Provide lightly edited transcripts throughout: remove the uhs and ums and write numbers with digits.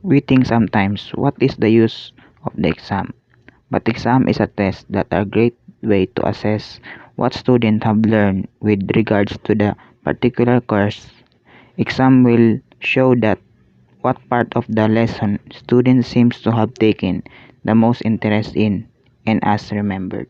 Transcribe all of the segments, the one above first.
We think sometimes, what is the use of the exam? But exam is a test that are a great way to assess what students have learned with regards to the particular course. Exam will show that what part of the lesson student seems to have taken the most interest in and as remembered.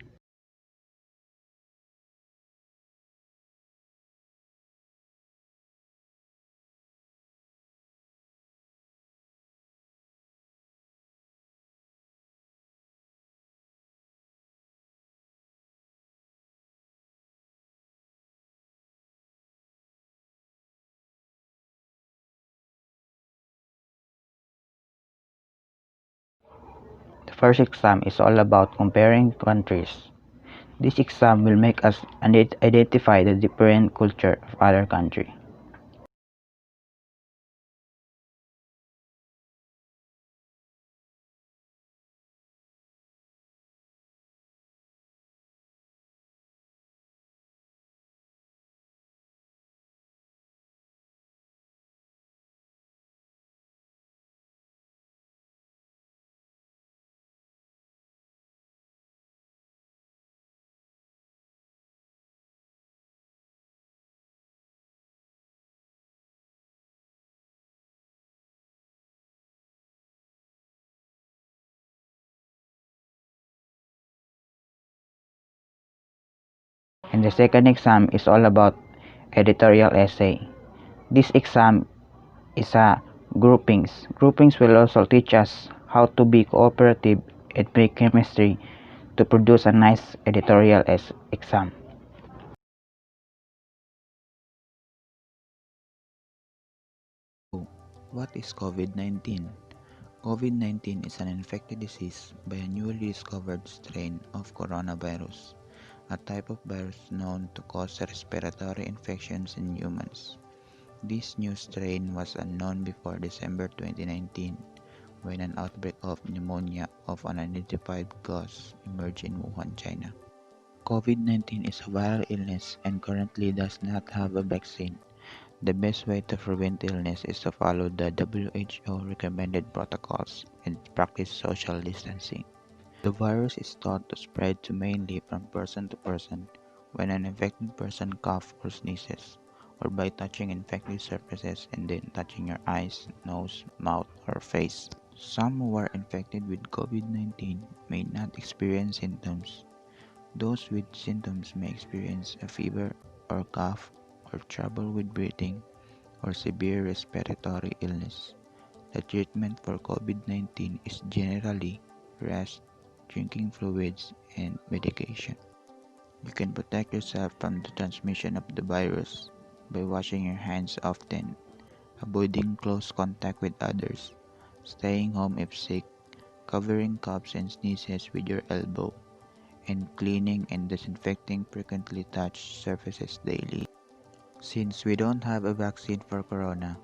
The first exam is all about comparing countries. This exam will make us identify the different culture of other country. And the second exam is all about editorial essay. This exam is a groupings. Groupings will also teach us how to be cooperative and make chemistry to produce a nice editorial exam. What is COVID-19? COVID-19 is an infectious disease by a newly discovered strain of coronavirus, a type of virus known to cause respiratory infections in humans. This new strain was unknown before December 2019, when an outbreak of pneumonia of an unidentified cause emerged in Wuhan, China. COVID-19 is a viral illness and currently does not have a vaccine. The best way to prevent illness is to follow the WHO recommended protocols and practice social distancing. The virus is thought to spread to mainly from person to person when an infected person coughs or sneezes, or by touching infected surfaces and then touching your eyes, nose, mouth, or face. Some who are infected with COVID-19 may not experience symptoms. Those with symptoms may experience a fever or cough or trouble with breathing or severe respiratory illness. The treatment for COVID-19 is generally rest, drinking fluids, and medication. You can protect yourself from the transmission of the virus by washing your hands often, avoiding close contact with others, staying home if sick, covering coughs and sneezes with your elbow, and cleaning and disinfecting frequently touched surfaces daily. Since we don't have a vaccine for corona,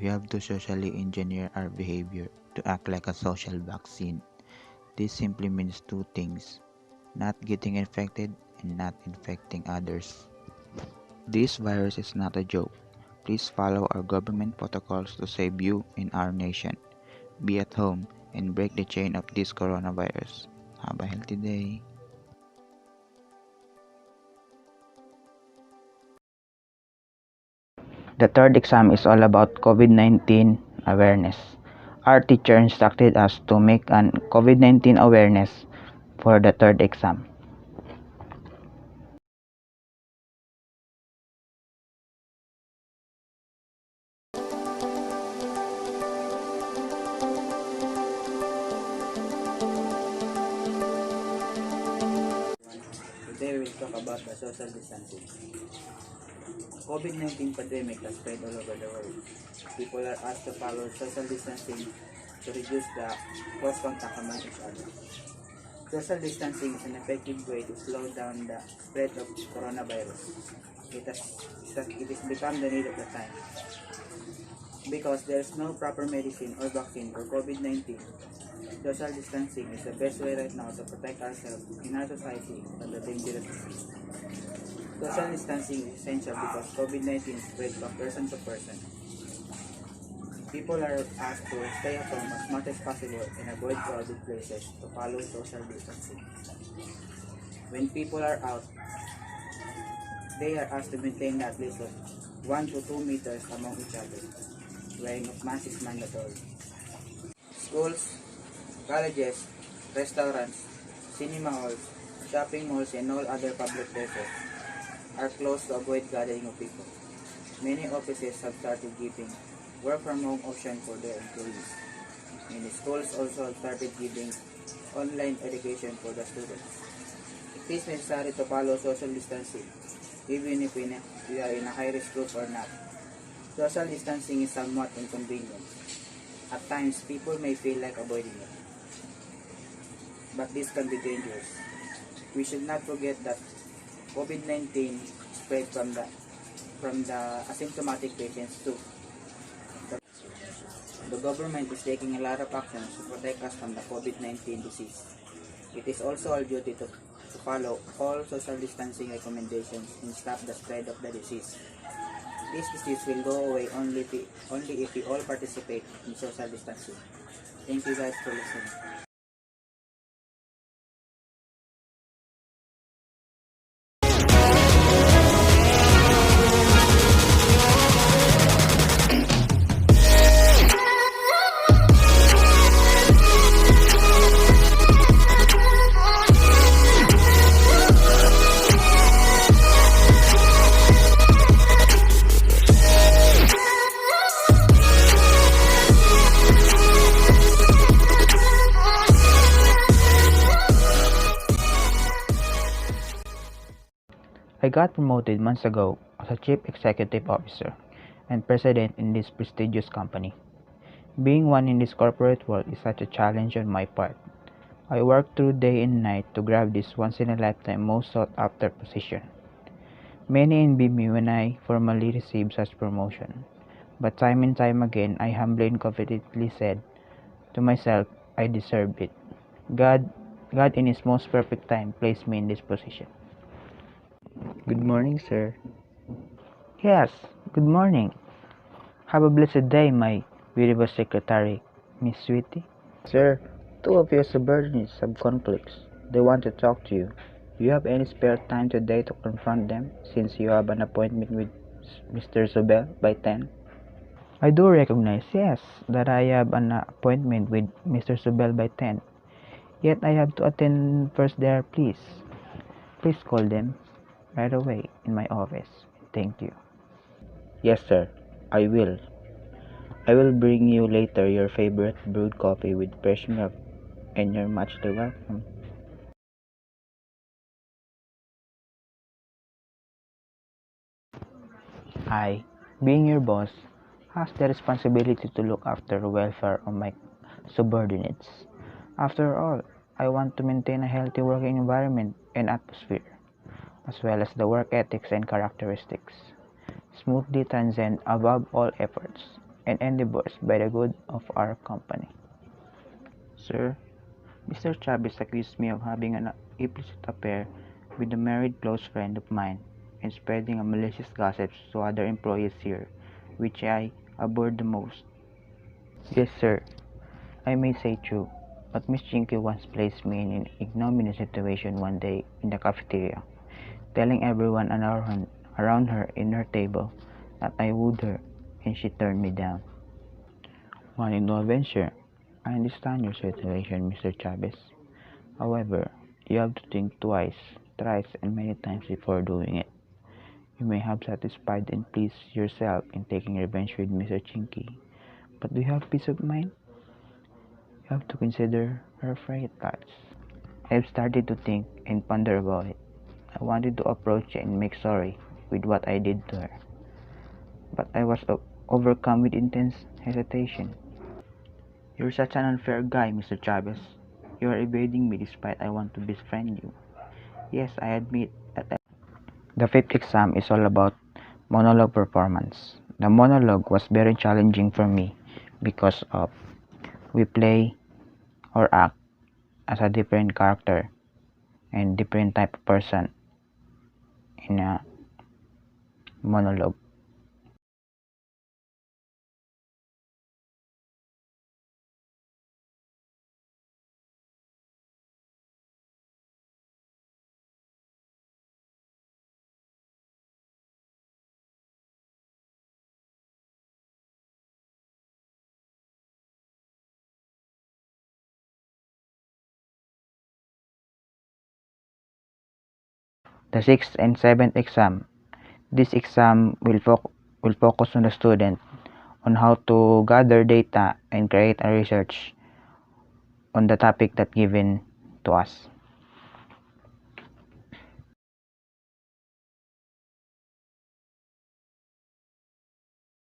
we have to socially engineer our behavior to act like a social vaccine. This simply means two things: not getting infected and not infecting others. This virus is not a joke. Please follow our government protocols to save you and our nation. Be at home and break the chain of this coronavirus. Have a healthy day. The third exam is all about COVID-19 awareness. Our teacher instructed us to make an COVID-19 awareness for the third exam. Today we'll talk about the social distancing. COVID-19 pandemic has spread all over the world. People are asked to follow social distancing to reduce the close contact among each other. Social distancing is an effective way to slow down the spread of coronavirus. It has become the need of the time. Because there is no proper medicine or vaccine for COVID-19, social distancing is the best way right now to protect ourselves in our society from the dangerous disease. Social distancing is essential because COVID-19 spreads from person to person. People are asked to stay at home as much as possible and avoid crowded places to follow social distancing. When people are out, they are asked to maintain at least 1 to 2 meters among each other. Wearing of mask is mandatory. Schools, colleges, restaurants, cinema halls, shopping malls, and all other public places are closed to avoid gathering of people. Many offices have started giving work from home option for their employees. Many schools also have started giving online education for the students. It is necessary to follow social distancing, even if we are in a high-risk group or not. Social distancing is somewhat inconvenient. At times, people may feel like avoiding it, but this can be dangerous. We should not forget that COVID-19 spread from the asymptomatic patients too. The government is taking a lot of actions to protect us from the COVID-19 disease. It is also our duty to follow all social distancing recommendations and stop the spread of the disease. This disease will go away only if we all participate in social distancing. Thank you guys for listening. I got promoted months ago as a Chief Executive Officer and President in this prestigious company. Being one in this corporate world is such a challenge on my part. I work through day and night to grab this once-in-a-lifetime most sought-after position. Many envy me when I formally receive such promotion, but time and time again I humbly and confidently said to myself, I deserve it. God, God in His most perfect time placed me in this position. Good morning, sir. Yes, good morning. Have a blessed day, my beautiful secretary, Miss Sweetie. Sir, two of your subordinates have conflicts. They want to talk to you. Do you have any spare time today to confront them since you have an appointment with Mr. Zobel by 10? I do recognize, yes, that I have an appointment with Mr. Subel by 10. Yet I have to attend first there, please. Please call them right away in my office. Thank you. Yes, sir. I will. I will bring you later your favorite brewed coffee with fresh milk, and you're muchly welcome. I, being your boss, has the responsibility to look after the welfare of my subordinates. After all, I want to maintain a healthy working environment and atmosphere, as well as the work ethics and characteristics, smoothly transcend above all efforts and endeavors by the good of our company. Sir, Mr. Chavez accused me of having an illicit affair with a married close friend of mine and spreading a malicious gossip to other employees here, which I abhor the most. Yes, sir, I may say true, but Miss Chinky once placed me in an ignominious situation one day in the cafeteria, telling everyone around her in her table that I wooed her, and she turned me down. Wanting to venture, I understand your situation, Mr. Chavez. However, you have to think twice, thrice, and many times before doing it. You may have satisfied and pleased yourself in taking revenge with Mr. Chinky, but do you have peace of mind? You have to consider her fragile thoughts. I have started to think and ponder about it. I wanted to approach her and make sorry with what I did to her, but I was overcome with intense hesitation. You're such an unfair guy, Mr. Chavez. You are evading me despite I want to befriend you. Yes, I admit that The fifth exam is all about monologue performance. The monologue was very challenging for me because of we play or act as a different character and different type of person in a monologue. The 6th and 7th exam. This exam will focus on the student on how to gather data and create a research on the topic that given to us.